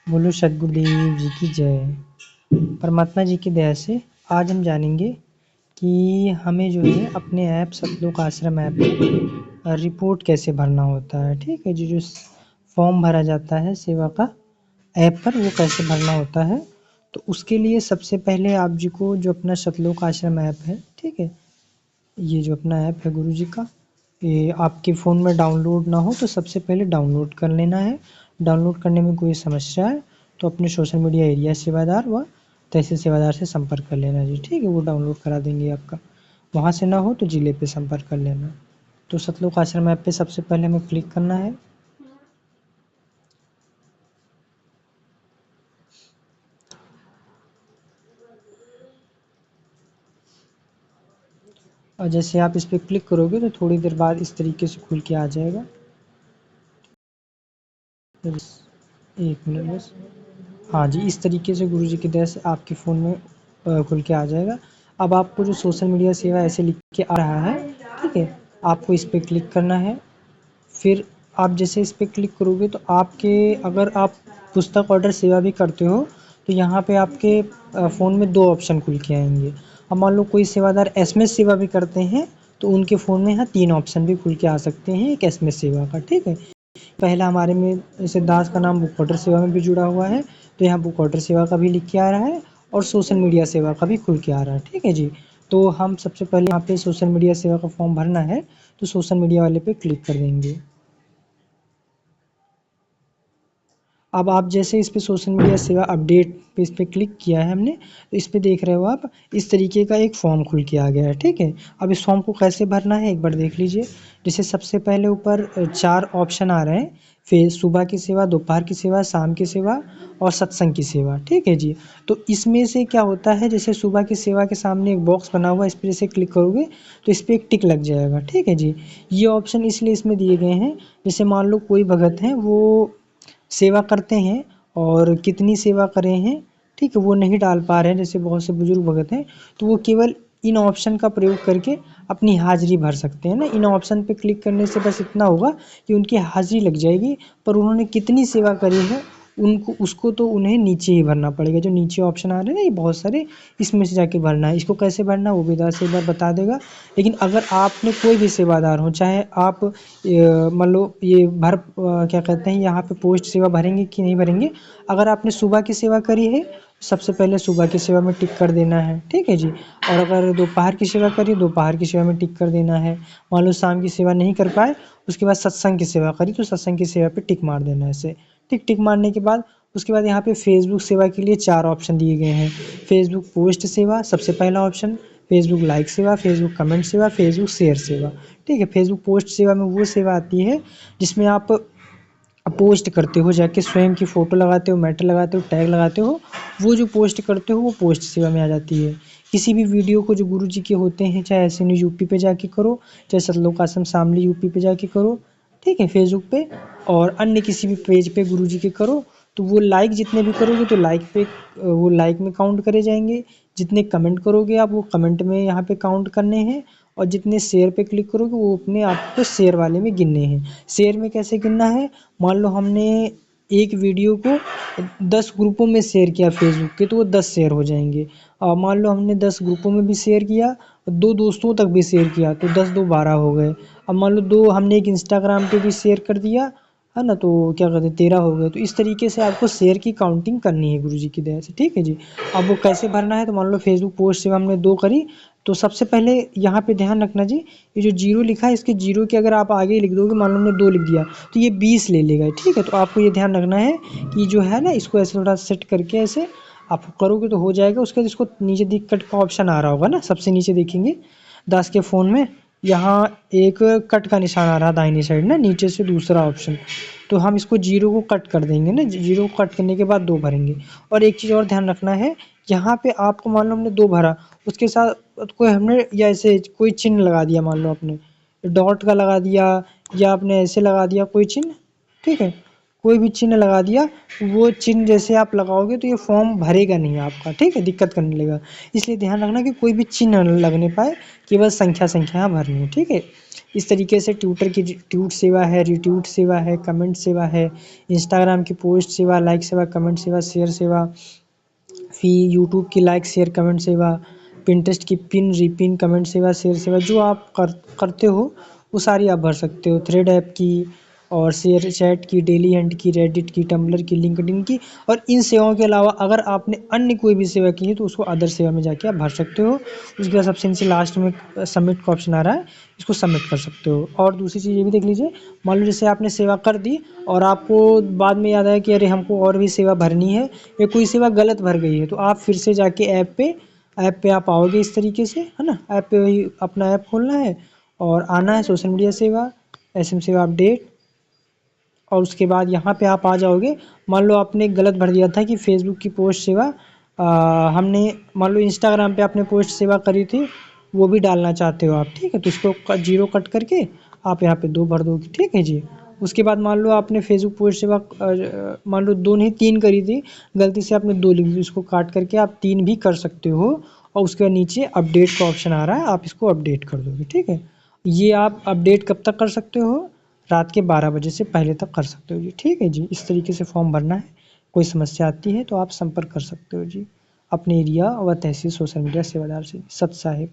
बोलो सद्गुरुदेव जी की जय। परमात्मा जी की दया से आज हम जानेंगे कि हमें जो है अपने ऐप सतलोक आश्रम ऐप में रिपोर्ट कैसे भरना होता है। ठीक है जी, जो फॉर्म भरा जाता है सेवा का ऐप पर वो कैसे भरना होता है। तो उसके लिए सबसे पहले आप जी को जो अपना सतलोक आश्रम ऐप है, ठीक है, ये जो अपना ऐप है गुरु जी का, ये आपके फ़ोन में डाउनलोड ना हो तो सबसे पहले डाउनलोड कर लेना है। डाउनलोड करने में कोई समस्या है तो अपने सोशल मीडिया एरिया सेवादार व तहसील सेवादार से संपर्क कर लेना जी। ठीक है, वो डाउनलोड करा देंगे आपका। वहाँ से ना हो तो जिले पे संपर्क कर लेना। तो सतलोक आश्रम ऐप पे सबसे पहले हमें क्लिक करना है। और जैसे आप इस पर क्लिक करोगे तो थोड़ी देर बाद इस तरीके से खुल के आ जाएगा। एक मिनट बस। हाँ जी, इस तरीके से गुरु जी की दया से आपके फ़ोन में खुल के आ जाएगा। अब आपको जो सोशल मीडिया सेवा ऐसे लिख के आ रहा है, ठीक है, आपको इस पर क्लिक करना है। फिर आप जैसे इस पर क्लिक करोगे तो आपके, अगर आप पुस्तक ऑर्डर सेवा भी करते हो तो यहाँ पे आपके फ़ोन में दो ऑप्शन खुल के आएंगे। अब मान लो कोई सेवादार एसएमएस सेवा भी करते हैं तो उनके फ़ोन में यहाँ तीन ऑप्शन भी खुल के आ सकते हैं एक एसएमएस सेवा का। ठीक है, पहला हमारे में जैसे दास का नाम बुक ऑर्डर सेवा में भी जुड़ा हुआ है तो यहाँ बुक ऑर्डर सेवा का भी लिख के आ रहा है और सोशल मीडिया सेवा का भी खुल के आ रहा है। ठीक है जी, तो हम सबसे पहले यहाँ पे सोशल मीडिया सेवा का फॉर्म भरना है तो सोशल मीडिया वाले पे क्लिक कर देंगे। अब आप जैसे इस पे सोशल मीडिया सेवा अपडेट पे इस पे क्लिक किया है हमने, तो इस पे देख रहे हो आप इस तरीके का एक फॉर्म खुल के आ गया है। ठीक है, अब इस फॉर्म को कैसे भरना है एक बार देख लीजिए। जैसे सबसे पहले ऊपर चार ऑप्शन आ रहे हैं, फिर सुबह की सेवा, दोपहर की सेवा, शाम की सेवा और सत्संग की सेवा। ठीक है जी, तो इसमें से क्या होता है, जैसे सुबह की सेवा के सामने एक बॉक्स बना हुआ है, इस पर जैसे क्लिक करोगे तो इस पर एक टिक लग जाएगा। ठीक है जी, ये ऑप्शन इसलिए इसमें दिए गए हैं, जैसे मान लो कोई भगत हैं वो सेवा करते हैं और कितनी सेवा करे हैं, ठीक है, वो नहीं डाल पा रहे हैं, जैसे बहुत से बुजुर्ग भगत हैं तो वो केवल इन ऑप्शन का प्रयोग करके अपनी हाजिरी भर सकते हैं ना। इन ऑप्शन पे क्लिक करने से बस इतना होगा कि उनकी हाजिरी लग जाएगी, पर उन्होंने कितनी सेवा करी है उनको उसको तो उन्हें नीचे ही भरना पड़ेगा। जो नीचे ऑप्शन आ रहे हैं ना ये बहुत सारे, इसमें से जाके भरना है। इसको कैसे भरना है वो भी दास एक बार बता देगा। लेकिन अगर आपने कोई भी सेवादार हो, चाहे आप मान लो ये क्या कहते हैं यहाँ पे पोस्ट सेवा भरेंगे कि नहीं भरेंगे। अगर आपने सुबह की सेवा करी है सबसे पहले सुबह की सेवा में टिक कर देना है। ठीक है जी, और अगर दोपहर की सेवा करी दोपहर की सेवा में टिक कर देना है। मान लो शाम की सेवा नहीं कर पाए, उसके बाद सत्संग की सेवा करी तो सत्संग की सेवा पे टिक मार देना है। ऐसे टिक टिक मारने के बाद उसके बाद यहाँ पे फेसबुक सेवा के लिए चार ऑप्शन दिए गए हैं। फेसबुक पोस्ट सेवा सबसे पहला ऑप्शन, फेसबुक लाइक सेवा, फेसबुक कमेंट सेवा, फेसबुक शेयर सेवा। ठीक है, फेसबुक पोस्ट सेवा में वो सेवा आती है जिसमें आप पोस्ट करते हो, जाके स्वयं की फ़ोटो लगाते हो, मैटर लगाते हो, टैग लगाते हो, वो जो पोस्ट करते हो वो पोस्ट सेवा में आ जाती है। किसी भी वीडियो को जो गुरु जी के होते हैं, चाहे ऐसे नहीं यूपी पे जाके करो, चाहे सतलोक आश्रम शामली यूपी पे जाके करो, ठीक है, फेसबुक पे और अन्य किसी भी पेज पे गुरु जी के करो, तो वो लाइक जितने भी करोगे तो लाइक पे वो लाइक में काउंट करे जाएंगे। जितने कमेंट करोगे आप वो कमेंट में यहाँ पे काउंट करने हैं, और जितने शेयर पे क्लिक करोगे वो अपने आपको शेयर वाले में गिनने हैं। शेयर में कैसे गिनना है, मान लो हमने एक वीडियो को 10 ग्रुपों में शेयर किया फेसबुक के तो वो 10 शेयर हो जाएंगे। और मान लो हमने 10 ग्रुपों में भी शेयर किया, दो दोस्तों तक भी शेयर किया तो 10 दो 12 हो गए। अब मान लो दो हमने एक इंस्टाग्राम पे भी शेयर कर दिया है ना, तो क्या कहते हैं 13 हो गए। तो इस तरीके से आपको शेयर की काउंटिंग करनी है गुरु जी की दया से। ठीक है जी, अब वो कैसे भरना है, तो मान लो फेसबुक पोस्ट से हमने 2 करी तो सबसे पहले यहाँ पे ध्यान रखना जी, ये जो जीरो लिखा है इसके जीरो के अगर आप आगे लिख दोगे, मान लो हमने 2 लिख दिया तो ये 20 ले लेगा। ठीक है, तो आपको ये ध्यान रखना है कि जो है ना इसको ऐसे थोड़ा सेट करके ऐसे आप करोगे तो हो जाएगा। उसके बाद इसको नीचे दिख कट का ऑप्शन आ रहा होगा ना, सबसे नीचे देखेंगे दास के फ़ोन में, यहाँ एक कट का निशान आ रहा है दाहिनी साइड ना, नीचे से दूसरा ऑप्शन, तो हम इसको जीरो को कट कर देंगे ना, जीरो को कट करने के बाद 2 भरेंगे। और एक चीज़ और ध्यान रखना है, यहाँ पे आपको मान लो हमने 2 भरा, उसके साथ कोई हमने या ऐसे कोई चिन्ह लगा दिया, मान लो आपने डॉट का लगा दिया या आपने ऐसे लगा दिया कोई चिन्ह, ठीक है, कोई भी चिन्ह लगा दिया, वो चिन्ह जैसे आप लगाओगे तो ये फॉर्म भरेगा नहीं आपका। ठीक है, दिक्कत करने लगेगा, इसलिए ध्यान रखना कि कोई भी चिन्ह न लगने पाए, केवल संख्या भरनी है। ठीक है, इस तरीके से ट्विटर की ट्वीट सेवा है, रिट्वीट सेवा है, कमेंट सेवा है, इंस्टाग्राम की पोस्ट सेवा, लाइक सेवा, कमेंट सेवा, शेयर सेवा, फी यूट्यूब की लाइक शेयर कमेंट सेवा, पिंटरेस्ट की पिन रिपिन कमेंट सेवा शेयर सेवा, जो आप करते हो वो सारी आप भर सकते हो। थ्रेड ऐप की और शेयर चैट की, डेली हंट की, रेडिट की, टम्बलर की, लिंक्डइन की। और इन सेवाओं के अलावा अगर आपने अन्य कोई भी सेवा की है तो उसको अदर सेवा में जाके आप भर सकते हो। उसके बाद सबसे नीचे लास्ट में सबमिट का ऑप्शन आ रहा है, इसको सबमिट कर सकते हो। और दूसरी चीज़ ये भी देख लीजिए, मान लो जैसे आपने सेवा कर दी और आपको बाद में याद आया कि अरे हमको और भी सेवा भरनी है या कोई सेवा गलत भर गई है, तो आप फिर से जाके ऐप पे आप आओगे इस तरीके से, है ना। ऐप पे वही अपना ऐप खोलना है और आना है सोशल मीडिया सेवा, एसएम सेवा अपडेट, और उसके बाद यहाँ पे आप आ जाओगे। मान लो आपने गलत भर दिया था कि फेसबुक की पोस्ट सेवा, हमने मान लो इंस्टाग्राम पे आपने पोस्ट सेवा करी थी, वो भी डालना चाहते हो आप, ठीक है। तो इसको जीरो कट करके आप यहाँ पे 2 भर दोगे, ठीक है जी। उसके बाद मान लो आपने फेसबुक पोस्ट सेवा मान लो 2 नहीं 3 करी थी, गलती से आपने 2 लिख दी, इसको काट करके आप 3 भी कर सकते हो। और उसके नीचे अपडेट का ऑप्शन आ रहा है, आप इसको अपडेट कर दोगे, ठीक है। ये आप अपडेट कब तक कर सकते हो? रात के 12 बजे से पहले तक कर सकते हो जी, ठीक है जी। इस तरीके से फॉर्म भरना है। कोई समस्या आती है तो आप संपर्क कर सकते हो जी अपने एरिया व तहसील सोशल मीडिया सेवादार से। सत साहिब।